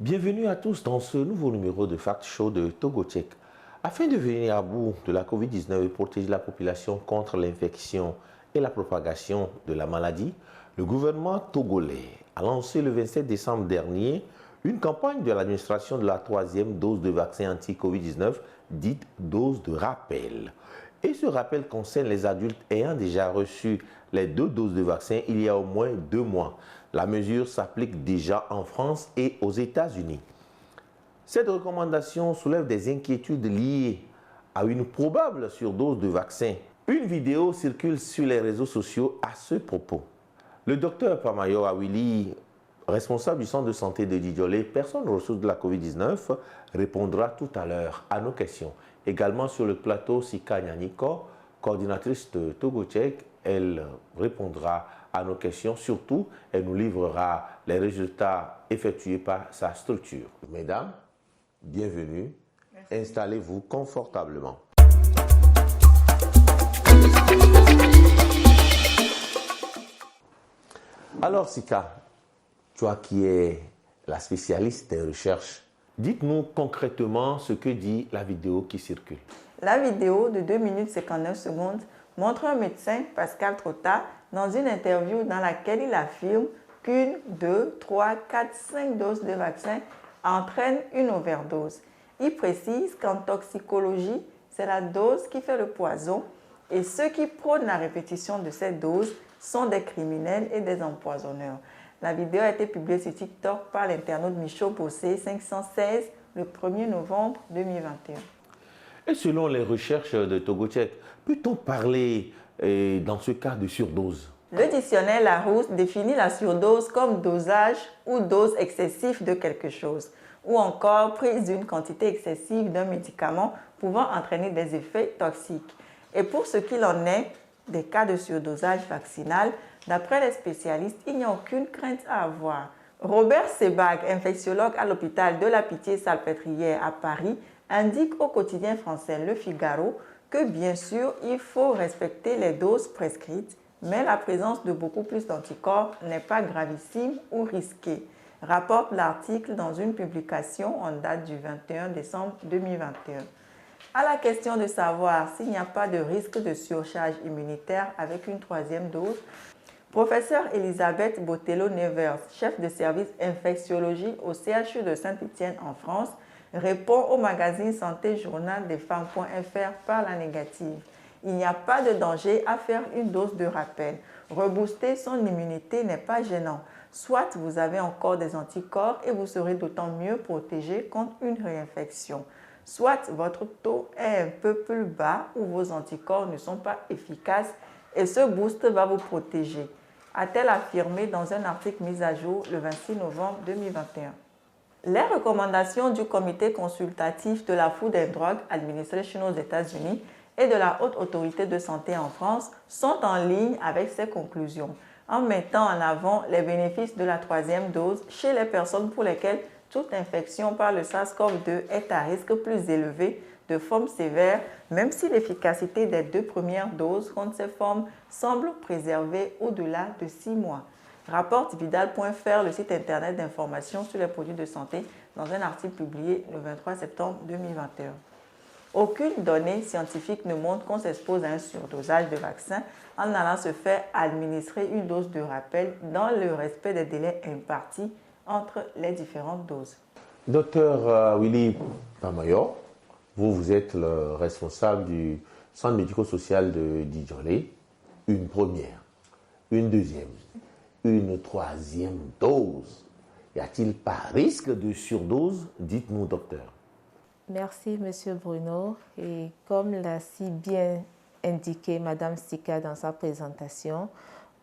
Bienvenue à tous dans ce nouveau numéro de Fact Show de Togo Tchèque. Afin de venir à bout de la Covid-19 et protéger la population contre l'infection et la propagation de la maladie, le gouvernement togolais a lancé le 27 décembre dernier une campagne de l'administration de la troisième dose de vaccin anti-Covid-19, dite dose de rappel. Et ce rappel concerne les adultes ayant déjà reçu les 2 doses de vaccin il y a au moins 2 mois. La mesure s'applique déjà en France et aux États-Unis. Cette recommandation soulève des inquiétudes liées à une probable surdose de vaccin. Une vidéo circule sur les réseaux sociaux à ce propos. Le docteur Pamayo Awili, responsable du centre de santé de Djidjolé, personne ressource de la COVID-19, répondra tout à l'heure à nos questions. Également sur le plateau, Sika Nyaniko, coordinatrice de Togo Tchèque, elle répondra à nos questions. Surtout, elle nous livrera les résultats effectués par sa structure. Mesdames, bienvenue. Installez-vous confortablement. Alors, Sika, toi qui es la spécialiste des recherches, dites-nous concrètement ce que dit la vidéo qui circule. La vidéo de 2 minutes 59 secondes montre un médecin, Pascal Trotta, dans une interview dans laquelle il affirme qu'une, 2, 3, 4, 5 doses de vaccin entraînent une overdose. Il précise qu'en toxicologie, c'est la dose qui fait le poison et ceux qui prônent la répétition de cette dose sont des criminels et des empoisonneurs. La vidéo a été publiée sur TikTok par l'internaute Michaud Bossé 516 le 1er novembre 2021. Et selon les recherches de Togo Tchèque, peut-on parler dans ce cas de surdose? Le dictionnaire Larousse définit la surdose comme dosage ou dose excessive de quelque chose, ou encore prise d'une quantité excessive d'un médicament pouvant entraîner des effets toxiques. Et pour ce qu'il en est des cas de surdosage vaccinal, d'après les spécialistes, il n'y a aucune crainte à avoir. Robert Sebag, infectiologue à l'hôpital de la Pitié-Salpêtrière à Paris, indique au quotidien français Le Figaro que bien sûr, il faut respecter les doses prescrites, mais la présence de beaucoup plus d'anticorps n'est pas gravissime ou risquée, rapporte l'article dans une publication en date du 21 décembre 2021. À la question de savoir s'il n'y a pas de risque de surcharge immunitaire avec une 3e dose, professeure Elisabeth Botello-Nevers, chef de service infectiologie au CHU de Saint-Étienne en France, répond au magazine Santé Journal des Femmes.fr par la négative. Il n'y a pas de danger à faire une dose de rappel. Rebooster son immunité n'est pas gênant. Soit vous avez encore des anticorps et vous serez d'autant mieux protégé contre une réinfection. Soit votre taux est un peu plus bas ou vos anticorps ne sont pas efficaces et ce boost va vous protéger, a-t-elle affirmé dans un article mis à jour le 26 novembre 2021. Les recommandations du Comité consultatif de la Food and Drug Administration aux États-Unis et de la Haute Autorité de Santé en France sont en ligne avec ces conclusions, en mettant en avant les bénéfices de la 3e dose chez les personnes pour lesquelles toute infection par le SARS-CoV-2 est à risque plus élevé de formes sévères, même si l'efficacité des 2 premières doses contre ces formes semble préservée au-delà de 6 mois. Rapporte Vidal.fr, le site internet d'information sur les produits de santé, dans un article publié le 23 septembre 2021. Aucune donnée scientifique ne montre qu'on s'expose à un surdosage de vaccin en allant se faire administrer une dose de rappel dans le respect des délais impartis entre les différentes doses. Docteur Willy Pamayo, vous êtes le responsable du centre médico-social de Djidjolé. Une première, une deuxième, une 3e dose. Y a-t-il pas risque de surdose? Dites-nous, docteur. Merci, Monsieur Bruno. Et comme l'a si bien indiqué Madame Sika dans sa présentation,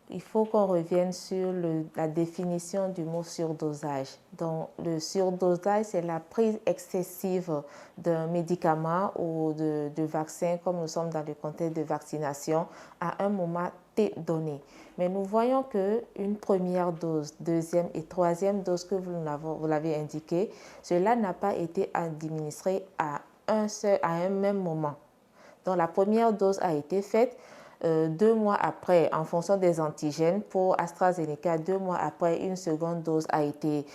il faut qu'on revienne sur la définition du mot surdosage. Donc, le surdosage, c'est la prise excessive d'un médicament ou de vaccin, comme nous sommes dans le contexte de vaccination, à un moment T donné. Mais nous voyons qu'une première dose, 2e et 3e dose que vous l'avez indiqué, cela n'a pas été administré à un même moment. Donc, la première dose a été faite. 2 mois après, en fonction des antigènes, pour AstraZeneca, 2 mois après, une seconde dose a été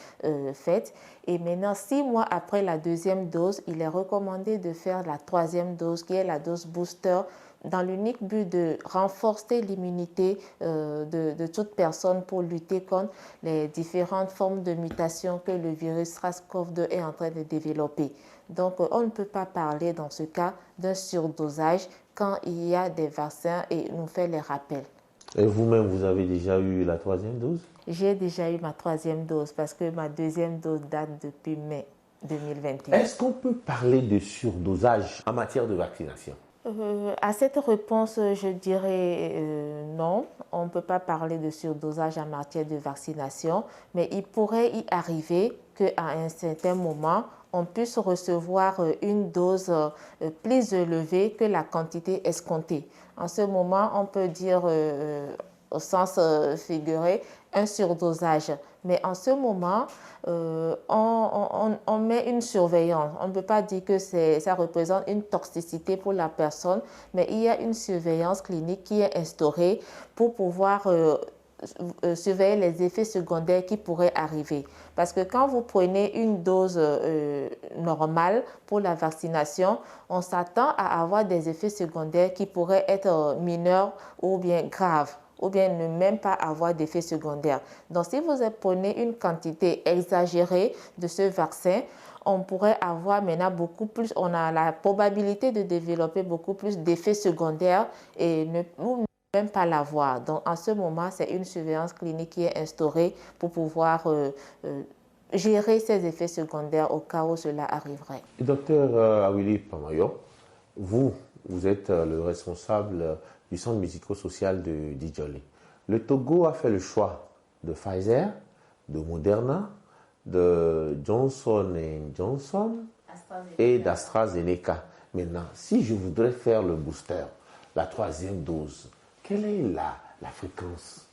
faite. Et maintenant, 6 mois après la deuxième dose, il est recommandé de faire la troisième dose, qui est la dose booster, dans l'unique but de renforcer l'immunité de toute personne pour lutter contre les différentes formes de mutations que le virus SARS-CoV-2 est en train de développer. Donc, on ne peut pas parler dans ce cas d'un surdosage quand il y a des vaccins et nous fait les rappels. Et vous-même, vous avez déjà eu la troisième dose? J'ai déjà eu ma troisième dose parce que ma deuxième dose date depuis mai 2021. Est-ce qu'on peut parler de surdosage en matière de vaccination? À cette réponse, je dirais non. On ne peut pas parler de surdosage en matière de vaccination, mais il pourrait y arriver qu'à un certain moment, on puisse recevoir une dose plus élevée que la quantité escomptée. En ce moment, on peut dire au sens figuré un surdosage. Mais en ce moment, on met une surveillance. On ne peut pas dire que ça représente une toxicité pour la personne, mais il y a une surveillance clinique qui est instaurée pour pouvoir surveiller les effets secondaires qui pourraient arriver. Parce que quand vous prenez une dose normale pour la vaccination, on s'attend à avoir des effets secondaires qui pourraient être mineurs ou bien graves, ou bien ne même pas avoir d'effets secondaires. Donc, si vous prenez une quantité exagérée de ce vaccin, on pourrait avoir maintenant beaucoup plus, on a la probabilité de développer beaucoup plus d'effets secondaires et ne même pas l'avoir. Donc, en ce moment, c'est une surveillance clinique qui est instaurée pour pouvoir gérer ces effets secondaires au cas où cela arriverait. Docteur Awili Pamayo, vous êtes le responsable du centre médico-social de Djidjolé. Le Togo a fait le choix de Pfizer, de Moderna, de Johnson & Johnson et d'AstraZeneca. Maintenant, si je voudrais faire le booster, la troisième dose, quelle est la fréquence?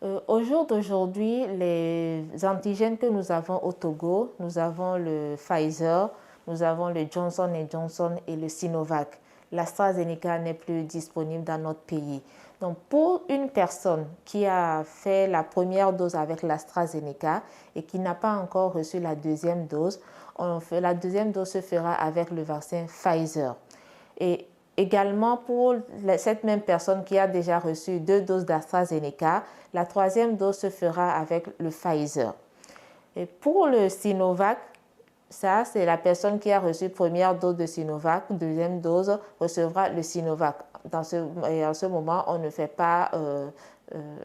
Au jour d'aujourd'hui, les antigènes que nous avons au Togo, nous avons le Pfizer, nous avons le Johnson & Johnson et le Sinovac. L'AstraZeneca n'est plus disponible dans notre pays. Donc, pour une personne qui a fait la première dose avec l'AstraZeneca et qui n'a pas encore reçu la deuxième dose, la deuxième dose se fera avec le vaccin Pfizer. Et également, pour cette même personne qui a déjà reçu 2 doses d'AstraZeneca, la troisième dose se fera avec le Pfizer. Et pour le Sinovac, ça, c'est la personne qui a reçu première dose de Sinovac, deuxième dose recevra le Sinovac. En ce moment, on ne fait pas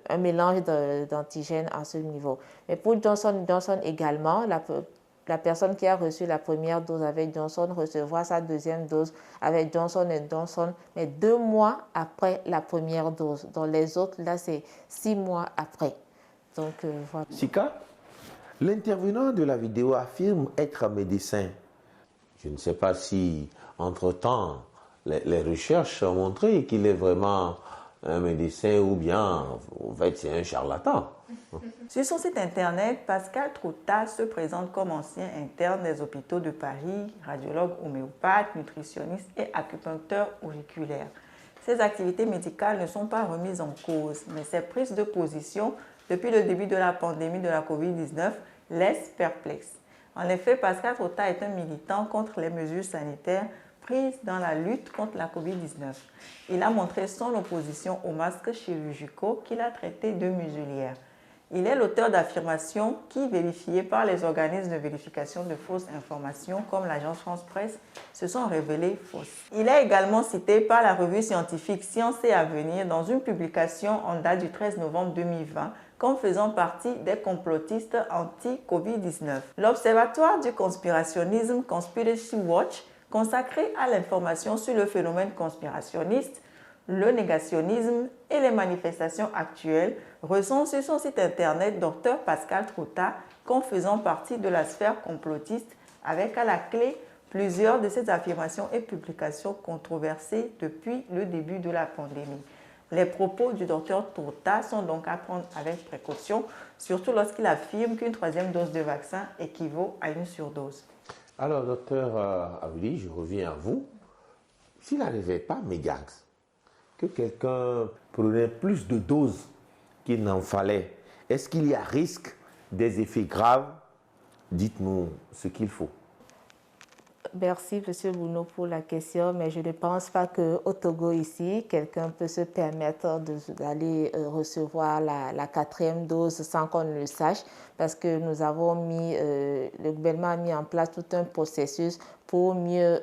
un mélange d'antigènes à ce niveau. Mais pour Johnson & Johnson également, la personne qui a reçu la première dose avec Johnson recevra sa deuxième dose avec Johnson & Johnson, mais 2 mois après la première dose. Dans les autres, là, c'est 6 mois après. Donc, voilà. Sika, l'intervenant de la vidéo affirme être médecin. Je ne sais pas si, entre-temps, les recherches ont montré qu'il est vraiment un médecin ou bien, en fait, c'est un charlatan. Sur son site internet, Pascal Trouta se présente comme ancien interne des hôpitaux de Paris, radiologue homéopathe, nutritionniste et acupuncteur auriculaire. Ses activités médicales ne sont pas remises en cause, mais ses prises de position depuis le début de la pandémie de la COVID-19 laissent perplexe. En effet, Pascal Trouta est un militant contre les mesures sanitaires prises dans la lutte contre la COVID-19. Il a montré son opposition aux masques chirurgicaux qu'il a traités de muselières. Il est l'auteur d'affirmations qui, vérifiées par les organismes de vérification de fausses informations comme l'agence France-Presse, se sont révélées fausses. Il est également cité par la revue scientifique Science et Avenir dans une publication en date du 13 novembre 2020 comme faisant partie des complotistes anti-COVID-19. L'Observatoire du conspirationnisme Conspiracy Watch, consacré à l'information sur le phénomène conspirationniste, le négationnisme et les manifestations actuelles, recense sur son site internet Dr Pascal Trouta comme faisant partie de la sphère complotiste, avec à la clé plusieurs de ses affirmations et publications controversées depuis le début de la pandémie. Les propos du Dr Trouta sont donc à prendre avec précaution, surtout lorsqu'il affirme qu'une troisième dose de vaccin équivaut à une surdose. Alors, docteur Awili, je reviens à vous. S'il n'arrivait pas Megax, que quelqu'un prenait plus de doses qu'il n'en fallait, est-ce qu'il y a risque des effets graves? Dites-nous ce qu'il faut. Merci, M. Bruno, pour la question, mais je ne pense pas qu'au Togo, ici, quelqu'un peut se permettre d'aller recevoir la 4e dose sans qu'on ne le sache, parce que nous avons le gouvernement a mis en place tout un processus pour mieux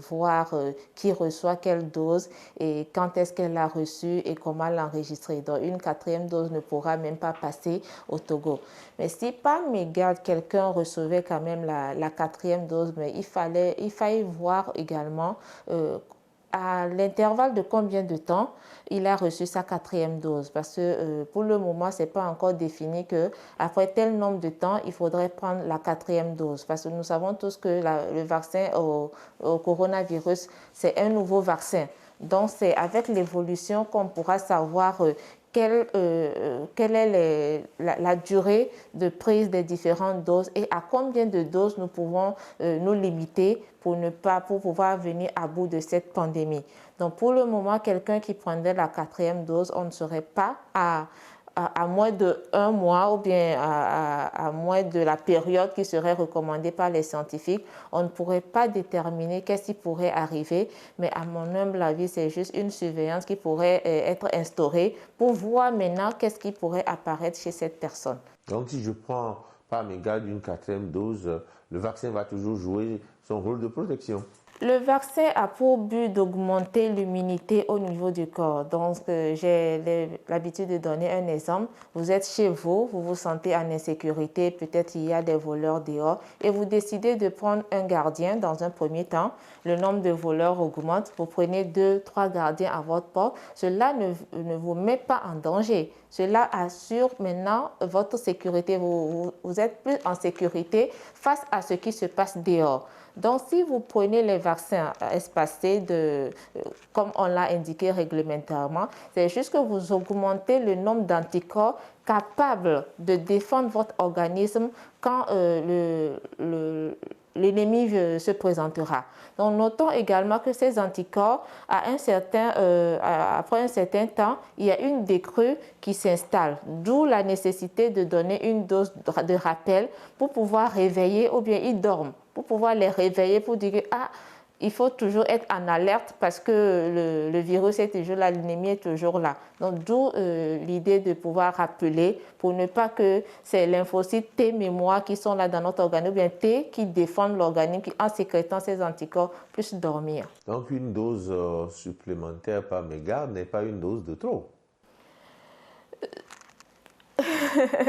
voir qui reçoit quelle dose et quand est-ce qu'elle l'a reçue et comment l'enregistrer. Donc, une 4e dose ne pourra même pas passer au Togo. Mais si par mégarde, quelqu'un recevait quand même la 4e dose, mais il fallait voir également à l'intervalle de combien de temps il a reçu sa 4e dose. Parce que pour le moment, ce n'est pas encore défini qu'après tel nombre de temps, il faudrait prendre la 4e dose. Parce que nous savons tous que le vaccin au coronavirus, c'est un nouveau vaccin. Donc, c'est avec l'évolution qu'on pourra savoir quelle est la durée de prise des différentes doses et à combien de doses nous pouvons nous limiter pour pouvoir venir à bout de cette pandémie. Donc, pour le moment, quelqu'un qui prendrait la 4e dose, on ne serait pas à moins d'1 mois ou bien à moins de la période qui serait recommandée par les scientifiques, on ne pourrait pas déterminer qu'est-ce qui pourrait arriver, mais à mon humble avis, c'est juste une surveillance qui pourrait être instaurée pour voir maintenant qu'est-ce qui pourrait apparaître chez cette personne. Donc si je prends par mégarde une 4e dose, le vaccin va toujours jouer son rôle de protection. Le vaccin a pour but d'augmenter l'immunité au niveau du corps. Donc, j'ai l'habitude de donner un exemple. Vous êtes chez vous, vous vous sentez en insécurité, peut-être il y a des voleurs dehors et vous décidez de prendre un gardien dans un premier temps. Le nombre de voleurs augmente, vous prenez 2-3 gardiens à votre porte. Cela ne vous met pas en danger. Cela assure maintenant votre sécurité. Vous êtes plus en sécurité face à ce qui se passe dehors. Donc, si vous prenez les vaccins espacés, comme on l'a indiqué réglementairement, c'est juste que vous augmentez le nombre d'anticorps capables de défendre votre organisme quand l'ennemi se présentera. Donc, notons également que ces anticorps, après un certain temps, il y a une décrue qui s'installe, d'où la nécessité de donner une dose de rappel pour pouvoir réveiller, ou bien ils dorment, pour pouvoir les réveiller, pour dire que il faut toujours être en alerte parce que le virus est toujours là, l'ennemi est toujours là. Donc, d'où l'idée de pouvoir rappeler pour ne pas que c'est lymphocytes T mémoire qui sont là dans notre organisme, ou bien T qui défendent l'organisme, qui en sécrétant ces anticorps puissent dormir. Donc, une dose supplémentaire par mégarde n'est pas une dose de trop.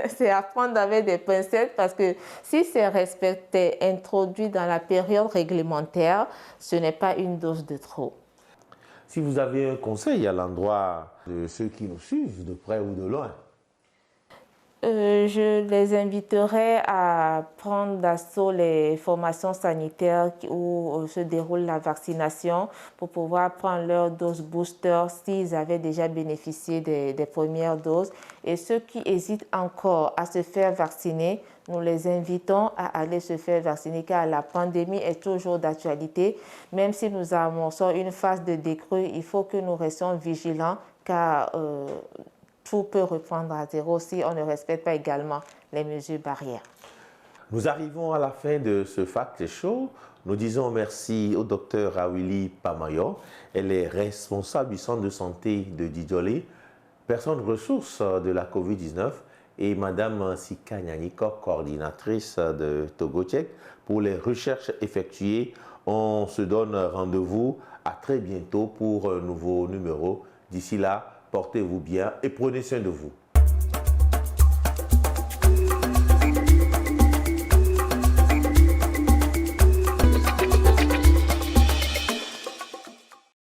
C'est à prendre avec des pincettes parce que si c'est respecté, introduit dans la période réglementaire, ce n'est pas une dose de trop. Si vous avez un conseil à l'endroit de ceux qui nous suivent, de près ou de loin, je les inviterai à prendre d'assaut les formations sanitaires où se déroule la vaccination pour pouvoir prendre leur dose booster s'ils avaient déjà bénéficié des premières doses. Et ceux qui hésitent encore à se faire vacciner, nous les invitons à aller se faire vacciner car la pandémie est toujours d'actualité. Même si nous amorçons une phase de décrue, il faut que nous restions vigilants car tout peut reprendre à zéro si on ne respecte pas également les mesures barrières. Nous arrivons à la fin de ce Fact Show. Nous disons merci au docteur Awili Pamayo. Elle est responsable du centre de santé de Didjolé, personne ressource de la COVID-19, et Madame Sika Nyanikok, coordinatrice de Togo-Tchèque, pour les recherches effectuées. On se donne rendez-vous à très bientôt pour un nouveau numéro. D'ici là, portez-vous bien et prenez soin de vous.